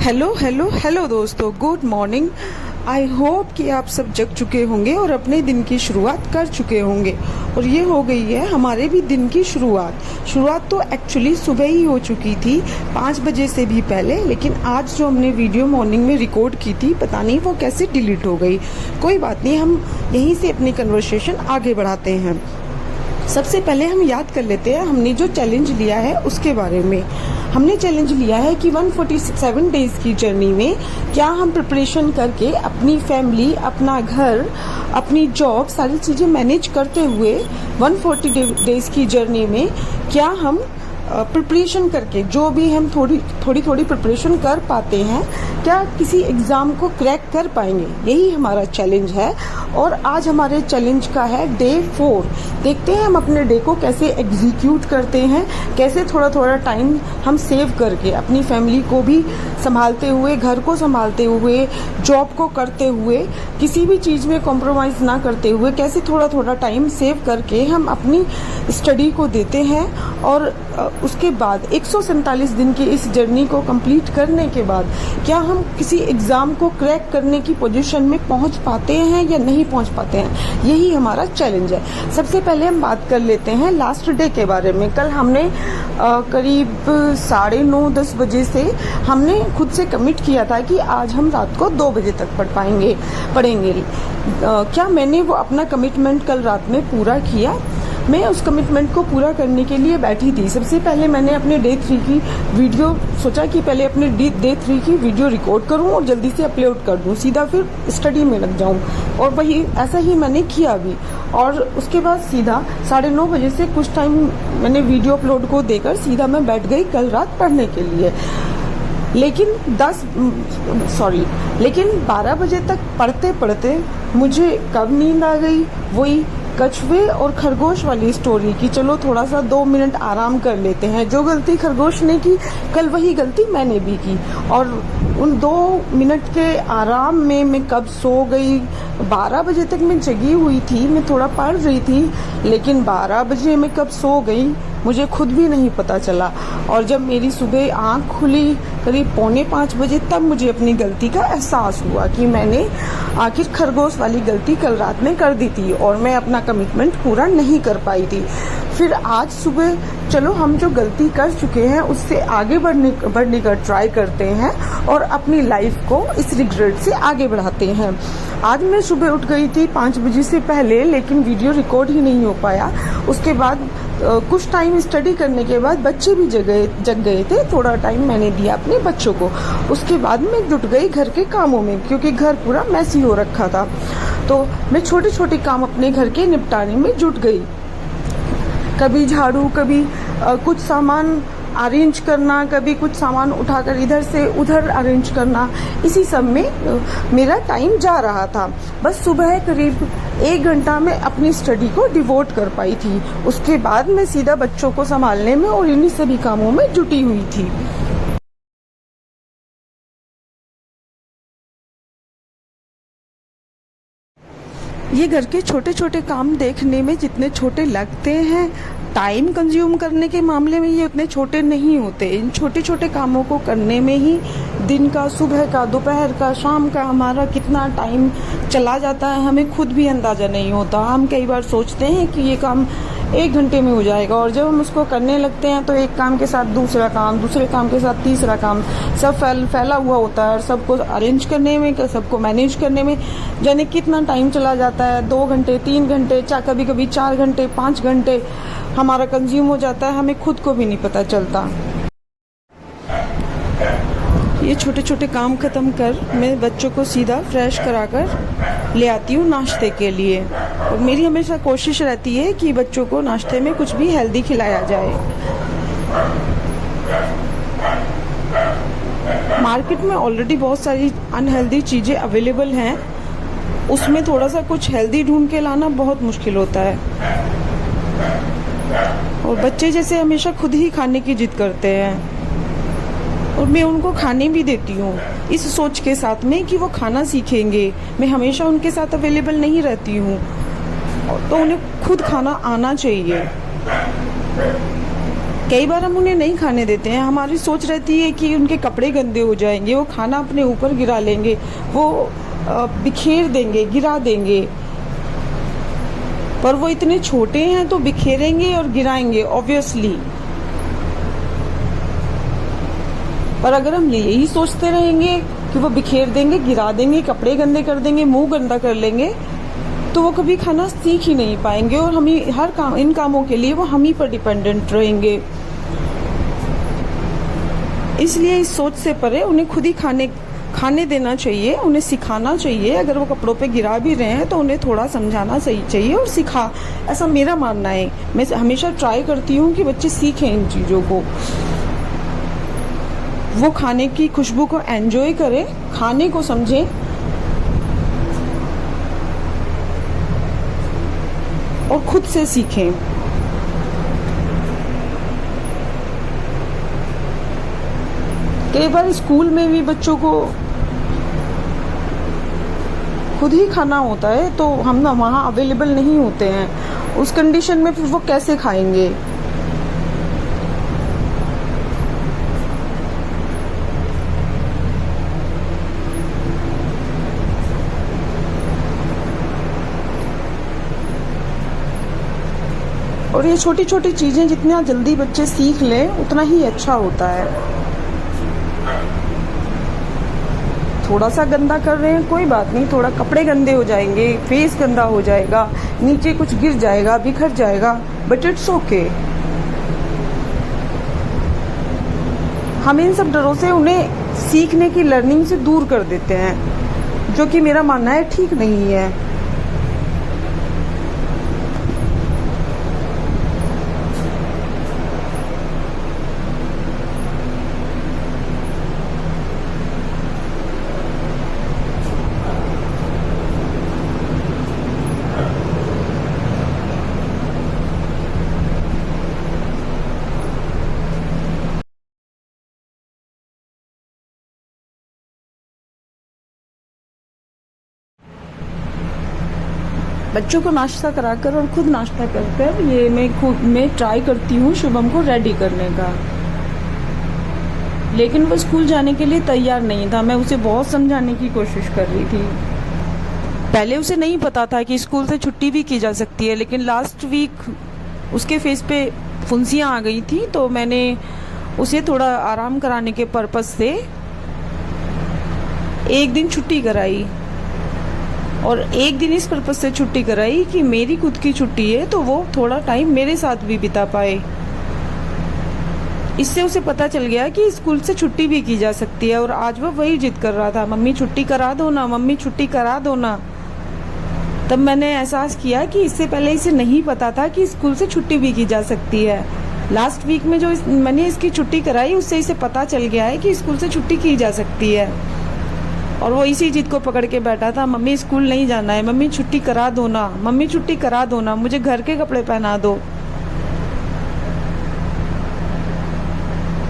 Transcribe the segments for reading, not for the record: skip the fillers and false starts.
Hello hello hello दोस्तों, good morning. I hope कि आप सब जग चुके होंगे और अपने दिन की शुरुआत कर चुके होंगे। और ये हो गई है हमारे भी दिन की शुरुआत तो एक्चुअली सुबह ही हो चुकी थी, 5 बजे से भी पहले। लेकिन आज जो हमने वीडियो मॉर्निंग में रिकॉर्ड की थी, पता नहीं वो कैसे डिलीट हो गई। कोई बात नहीं, हम यहीं से अपनी कन्वर्सेशन आगे बढ़ाते हैं। सबसे पहले हम याद कर लेते हैं हमने जो चैलेंज लिया है उसके बारे में। हमने चैलेंज लिया है कि 147 डेज की जर्नी में क्या हम प्रिपरेशन करके अपनी फैमिली, अपना घर, अपनी जॉब, सारी चीज़ें मैनेज करते हुए 140 डेज की जर्नी में क्या हम प्रिपरेशन करके, जो भी हम थोड़ी प्रिपरेशन कर पाते हैं, क्या किसी एग्ज़ाम को क्रैक कर पाएंगे। यही हमारा चैलेंज है। और आज हमारे चैलेंज का है डे 4। देखते हैं हम अपने डे को कैसे एग्जीक्यूट करते हैं, कैसे थोड़ा टाइम हम सेव करके अपनी फैमिली को भी संभालते हुए, घर को संभालते हुए, जॉब को करते हुए, किसी भी चीज़ में कॉम्प्रोमाइज़ ना करते हुए, कैसे थोड़ा टाइम सेव करके हम अपनी स्टडी को देते हैं। और उसके बाद 147 दिन की इस जर्नी को कंप्लीट करने के बाद क्या हम किसी एग्ज़ाम को क्रैक करने की पोजीशन में पहुंच पाते हैं या नहीं पहुंच पाते हैं। यही हमारा चैलेंज है। सबसे पहले हम बात कर लेते हैं लास्ट डे के बारे में। कल हमने करीब 9:30-10 बजे से हमने खुद से कमिट किया था कि आज हम रात को 2 बजे तक पढ़ेंगे। क्या मैंने वो अपना कमिटमेंट कल रात में पूरा किया? मैं उस कमिटमेंट को पूरा करने के लिए बैठी थी। सबसे पहले मैंने अपने डे 3 की वीडियो सोचा कि पहले अपने डे 3 की वीडियो रिकॉर्ड करूं और जल्दी से अपलोड कर दूं, सीधा फिर स्टडी में लग जाऊं। और वही ऐसा ही मैंने किया भी। और उसके बाद सीधा 9:30 बजे से कुछ टाइम मैंने वीडियो अपलोड को देकर सीधा मैं बैठ गई कल रात पढ़ने के लिए। लेकिन 12 बजे तक पढ़ते पढ़ते मुझे कब नींद आ गई, वही कछुए और खरगोश वाली स्टोरी की। चलो थोड़ा सा 2 मिनट आराम कर लेते हैं। जो गलती खरगोश ने की, कल वही गलती मैंने भी की। और उन 2 मिनट के आराम में मैं कब सो गई। 12 बजे तक मैं जगी हुई थी, मैं थोड़ा पढ़ रही थी, लेकिन 12 बजे मैं कब सो गई मुझे खुद भी नहीं पता चला। और जब मेरी सुबह आँख खुली करीब 4:45 बजे, तब मुझे अपनी गलती का एहसास हुआ कि मैंने आखिर खरगोश वाली गलती कल रात में कर दी थी और मैं अपना कमिटमेंट पूरा नहीं कर पाई थी। फिर आज सुबह चलो हम जो गलती कर चुके हैं उससे आगे बढ़ने का ट्राई करते हैं और अपनी लाइफ को इस रिग्रेट से आगे बढ़ाते हैं। आज मैं सुबह उठ गई थी 5 बजे से पहले, लेकिन वीडियो रिकॉर्ड ही नहीं हो पाया। उसके बाद कुछ टाइम स्टडी करने के बाद बच्चे भी जग गए थे। थोड़ा टाइम मैंने दिया अपने बच्चों को। उसके बाद मैं जुट गई घर के कामों में, क्योंकि घर पूरा मैसी हो रखा था। तो मैं छोटे काम अपने घर के निपटाने में जुट गई। कभी झाड़ू, कभी कुछ सामान अरेंज करना, कभी कुछ सामान उठाकर इधर से उधर अरेंज करना, इसी सब में मेरा टाइम जा रहा था। बस सुबह करीब 1 घंटा में अपनी स्टडी को डिवोट कर पाई थी। उसके बाद मैं सीधा बच्चों को संभालने में और इन्हीं सभी कामों में जुटी हुई थी। ये घर के छोटे काम देखने में जितने छोटे लगते हैं, टाइम कंज्यूम करने के मामले में ये उतने छोटे नहीं होते। इन छोटे कामों को करने में ही दिन का, सुबह का, दोपहर का, शाम का हमारा कितना टाइम चला जाता है हमें खुद भी अंदाज़ा नहीं होता। हम कई बार सोचते हैं कि ये काम 1 घंटे में हो जाएगा, और जब हम उसको करने लगते हैं तो एक काम के साथ दूसरा काम, दूसरे काम के साथ तीसरा काम, सब फैला हुआ होता है। और सबको अरेंज करने में, सबको मैनेज करने में जाने कितना टाइम चला जाता है। 2 घंटे, 3 घंटे, कभी 4 घंटे, 5 घंटे हमारा कंज्यूम हो जाता है, हमें खुद को भी नहीं पता चलता। ये छोटे काम खत्म कर मैं बच्चों को सीधा फ्रेश कराकर ले आती हूँ नाश्ते के लिए। और मेरी हमेशा कोशिश रहती है कि बच्चों को नाश्ते में कुछ भी हेल्दी खिलाया जाए। मार्केट में ऑलरेडी बहुत सारी अनहेल्दी चीज़ें अवेलेबल हैं, उसमें थोड़ा सा कुछ हेल्दी ढूंढ के लाना बहुत मुश्किल होता है। और बच्चे जैसे हमेशा खुद ही खाने की जिद करते हैं, और मैं उनको खाने भी देती हूँ इस सोच के साथ में कि वो खाना सीखेंगे। मैं हमेशा उनके साथ अवेलेबल नहीं रहती हूँ, तो उन्हें खुद खाना आना चाहिए। कई बार हम उन्हें नहीं खाने देते हैं। हमारी सोच रहती है कि उनके कपड़े गंदे हो जाएंगे, वो खाना अपने ऊपर गिरा लेंगे, वो बिखेर देंगे, गिरा देंगे। पर वो इतने छोटे हैं तो बिखेरेंगे और गिराएंगे ऑब्वियसली। पर अगर हम यही सोचते रहेंगे कि वो बिखेर देंगे, गिरा देंगे, कपड़े गंदे कर देंगे, मुंह गंदा कर लेंगे, तो वो कभी खाना सीख ही नहीं पाएंगे और हम ही हर काम, इन कामों के लिए वो हम ही पर डिपेंडेंट रहेंगे। इसलिए इस सोच से परे उन्हें खुद ही खाने देना चाहिए, उन्हें सिखाना चाहिए। अगर वो कपड़ों पे गिरा भी रहे हैं तो उन्हें थोड़ा समझाना सही चाहिए और ऐसा मेरा मानना है। मैं हमेशा ट्राई करती हूँ कि बच्चे सीखें इन चीज़ों को, वो खाने की खुशबू को एंजॉय करें, खाने को समझें और खुद से सीखें। कई बार स्कूल में भी बच्चों को खुद ही खाना होता है तो हम ना वहाँ अवेलेबल नहीं होते हैं। उस कंडीशन में फिर वो कैसे खाएंगे? और ये छोटी छोटी चीज़ें जितना जल्दी बच्चे सीख लें उतना ही अच्छा होता है। थोड़ा सा गंदा कर रहे हैं कोई बात नहीं, थोड़ा कपड़े गंदे हो जाएंगे, फेस गंदा हो जाएगा, नीचे कुछ गिर जाएगा, बिखर जाएगा, बट इट्स ओके। हम इन सब डरों से उन्हें सीखने की लर्निंग से दूर कर देते हैं, जो कि मेरा मानना है ठीक नहीं है। बच्चों को नाश्ता कराकर और खुद नाश्ता कर ये मैं ट्राई करती हूँ शुभम को रेडी करने का। लेकिन वो स्कूल जाने के लिए तैयार नहीं था। मैं उसे बहुत समझाने की कोशिश कर रही थी। पहले उसे नहीं पता था कि स्कूल से छुट्टी भी की जा सकती है, लेकिन लास्ट वीक उसके फेस पे फुंसियाँ आ गई थी, तो मैंने उसे थोड़ा आराम कराने के पर्पस से एक दिन छुट्टी कराई। और एक दिन इस पर्पस से छुट्टी कराई कि मेरी खुद की छुट्टी है तो वो थोड़ा टाइम मेरे साथ भी बिता पाए। इससे उसे पता चल गया कि स्कूल से छुट्टी भी की जा सकती है। और आज वो वही जिद कर रहा था, मम्मी छुट्टी करा दो ना, मम्मी छुट्टी करा दो ना। तब मैंने एहसास किया कि इससे पहले इसे नहीं पता था कि स्कूल से छुट्टी भी की जा सकती है। लास्ट वीक में जो मैंने इसकी छुट्टी कराई उससे इसे पता चल गया है कि स्कूल से छुट्टी की जा सकती है। और वो इसी जिद को पकड़ के बैठा था, मम्मी स्कूल नहीं जाना है, मम्मी छुट्टी करा दो ना, मम्मी छुट्टी करा दो ना, मुझे घर के कपड़े पहना दो,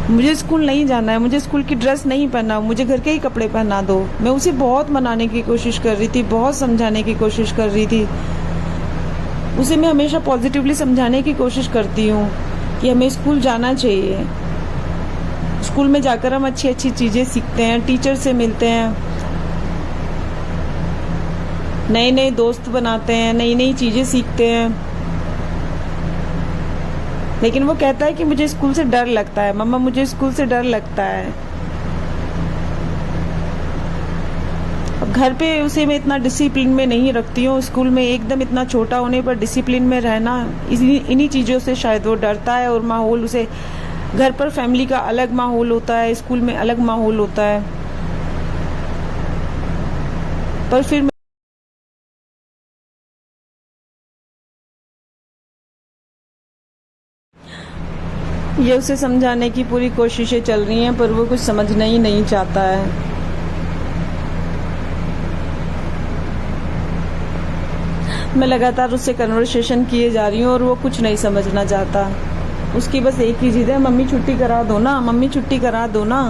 मुझे स्कूल नहीं जाना है, मुझे स्कूल की ड्रेस नहीं पहना, मुझे घर के ही कपड़े पहना दो। मैं उसे बहुत मनाने की कोशिश कर रही थी, बहुत समझाने की कोशिश कर रही थी। उसे मैं हमेशा पॉजिटिवली समझाने की कोशिश करती हूँ कि हमें स्कूल जाना चाहिए। स्कूल में जाकर हम अच्छी अच्छी चीज़ें सीखते हैं, टीचर से मिलते हैं, नए नए दोस्त बनाते हैं, नई नई चीज़ें सीखते हैं। लेकिन वो कहता है कि मुझे स्कूल से डर लगता है, मम्मा मुझे स्कूल से डर लगता है। अब घर पे उसे मैं इतना डिसिप्लिन में नहीं रखती हूँ। स्कूल में एकदम इतना छोटा होने पर डिसिप्लिन में रहना, इन्हीं चीज़ों से शायद वो डरता है। और माहौल उसे, घर पर फैमिली का अलग माहौल होता है, स्कूल में अलग माहौल होता है। पर फिर ये उसे समझाने की पूरी कोशिशें चल रही हैं, पर वो कुछ समझना ही नहीं चाहता है। मैं लगातार उससे कन्वर्सेशन किए जा रही हूँ और वो कुछ नहीं समझना चाहता। उसकी बस एक ही जिद है, मम्मी छुट्टी करा दो ना, मम्मी छुट्टी करा दो ना।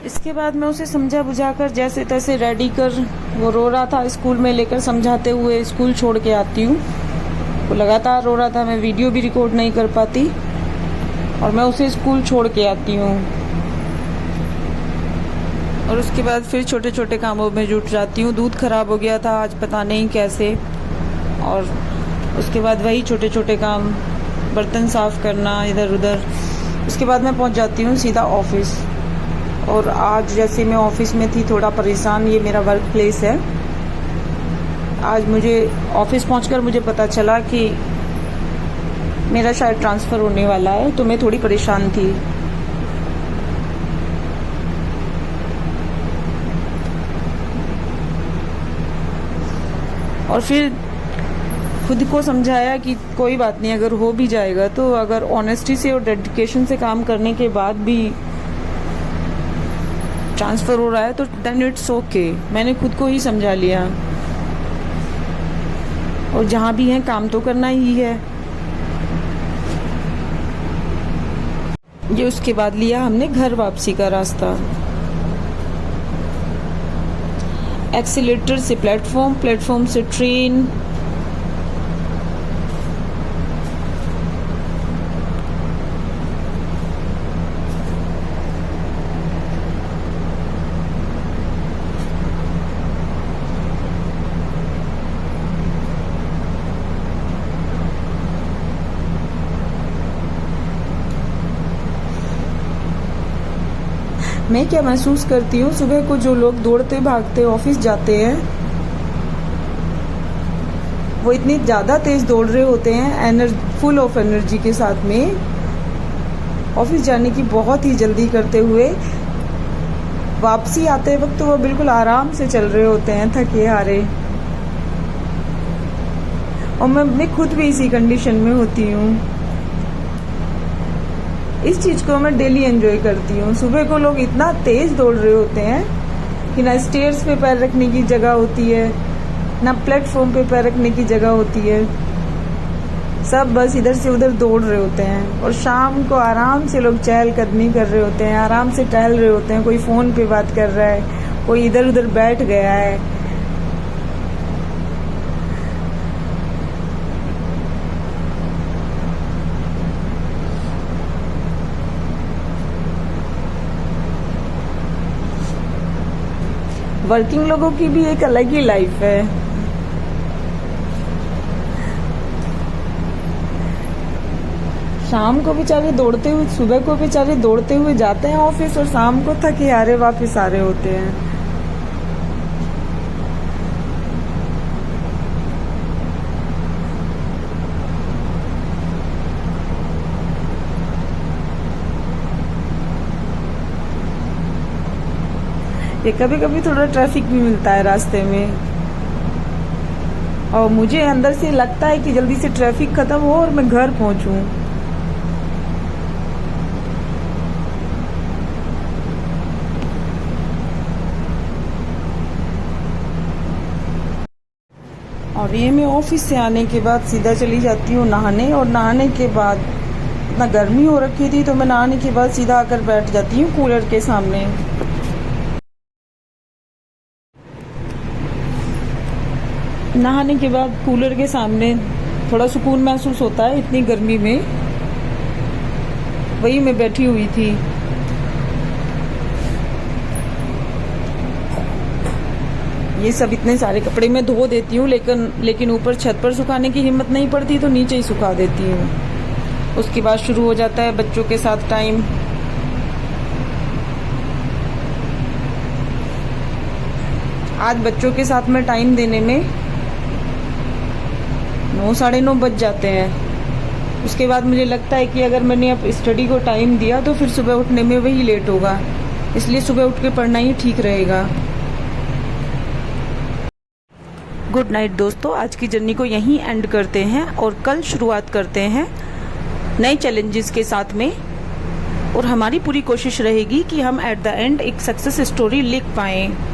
इसके बाद मैं उसे समझा बुझाकर जैसे तैसे रेडी कर, वो रो रहा था, स्कूल में लेकर समझाते हुए स्कूल छोड़ के आती हूँ। वो लगातार रो रहा था, मैं वीडियो भी रिकॉर्ड नहीं कर पाती और मैं उसे स्कूल छोड़ के आती हूँ और उसके बाद फिर छोटे छोटे कामों में जुट जाती हूँ। दूध ख़राब हो गया था आज पता नहीं कैसे, और उसके बाद वही छोटे छोटे काम, बर्तन साफ़ करना इधर उधर। उसके बाद मैं पहुँच जाती हूँ सीधा ऑफिस। और आज जैसे मैं ऑफिस में थी थोड़ा परेशान, ये मेरा वर्क प्लेस है। आज मुझे ऑफिस पहुंचकर मुझे पता चला कि मेरा शायद ट्रांसफ़र होने वाला है, तो मैं थोड़ी परेशान थी। और फिर खुद को समझाया कि कोई बात नहीं, अगर हो भी जाएगा तो अगर ऑनेस्टी से और डेडिकेशन से काम करने के बाद भी ट्रांसफ़र हो रहा है तो देन इट्स ओके। मैंने खुद को ही समझा लिया और जहाँ भी है काम तो करना ही है। ये उसके बाद लिया हमने घर वापसी का रास्ता। एक्सीलेटर से प्लेटफॉर्म, प्लेटफॉर्म से ट्रेन। मैं क्या महसूस करती हूँ, सुबह को जो लोग दौड़ते भागते ऑफिस जाते हैं वो इतनी ज़्यादा तेज़ दौड़ रहे होते हैं, फुल ऑफ एनर्जी के साथ में ऑफिस जाने की बहुत ही जल्दी करते हुए। वापसी आते वक्त तो वो बिल्कुल आराम से चल रहे होते हैं, थके हारे। और मैं खुद भी इसी कंडीशन में होती हूँ। इस चीज़ को मैं डेली एंजॉय करती हूँ। सुबह को लोग इतना तेज़ दौड़ रहे होते हैं कि ना स्टेयर्स पे पैर रखने की जगह होती है, ना प्लेटफॉर्म पे पैर रखने की जगह होती है। सब बस इधर से उधर दौड़ रहे होते हैं। और शाम को आराम से लोग चहलकदमी कर रहे होते हैं, आराम से टहल रहे होते हैं। कोई फ़ोन पे बात कर रहा है, कोई इधर उधर बैठ गया है। वर्किंग लोगों की भी एक अलग ही लाइफ है। शाम को बेचारे दौड़ते हुए, सुबह को बेचारे दौड़ते हुए जाते हैं ऑफिस और शाम को थके हारे वापस आ रहे होते हैं। ये कभी कभी थोड़ा ट्रैफिक भी मिलता है रास्ते में और मुझे अंदर से लगता है कि जल्दी से ट्रैफिक खत्म हो और मैं घर पहुंचूं। और ये मैं ऑफिस से आने के बाद सीधा चली जाती हूँ नहाने। और नहाने के बाद इतना गर्मी हो रखी थी तो मैं नहाने के बाद सीधा आकर बैठ जाती हूँ कूलर के सामने। नहाने के बाद कूलर के सामने थोड़ा सुकून महसूस होता है इतनी गर्मी में। वही मैं बैठी हुई थी। ये सब इतने सारे कपड़े मैं धो देती हूँ, लेकिन ऊपर छत पर सुखाने की हिम्मत नहीं पड़ती तो नीचे ही सुखा देती हूँ। उसके बाद शुरू हो जाता है बच्चों के साथ टाइम। आज बच्चों के साथ में टाइम देने में 9 साढ़े 9 बज जाते हैं। उसके बाद मुझे लगता है कि अगर मैंने अब स्टडी को टाइम दिया तो फिर सुबह उठने में वही लेट होगा, इसलिए सुबह उठ के पढ़ना ही ठीक रहेगा। गुड नाइट दोस्तों, आज की जर्नी को यहीं एंड करते हैं और कल शुरुआत करते हैं नए चैलेंजेस के साथ में। और हमारी पूरी कोशिश रहेगी कि हम एट द एंड एक सक्सेस स्टोरी लिख पाएं।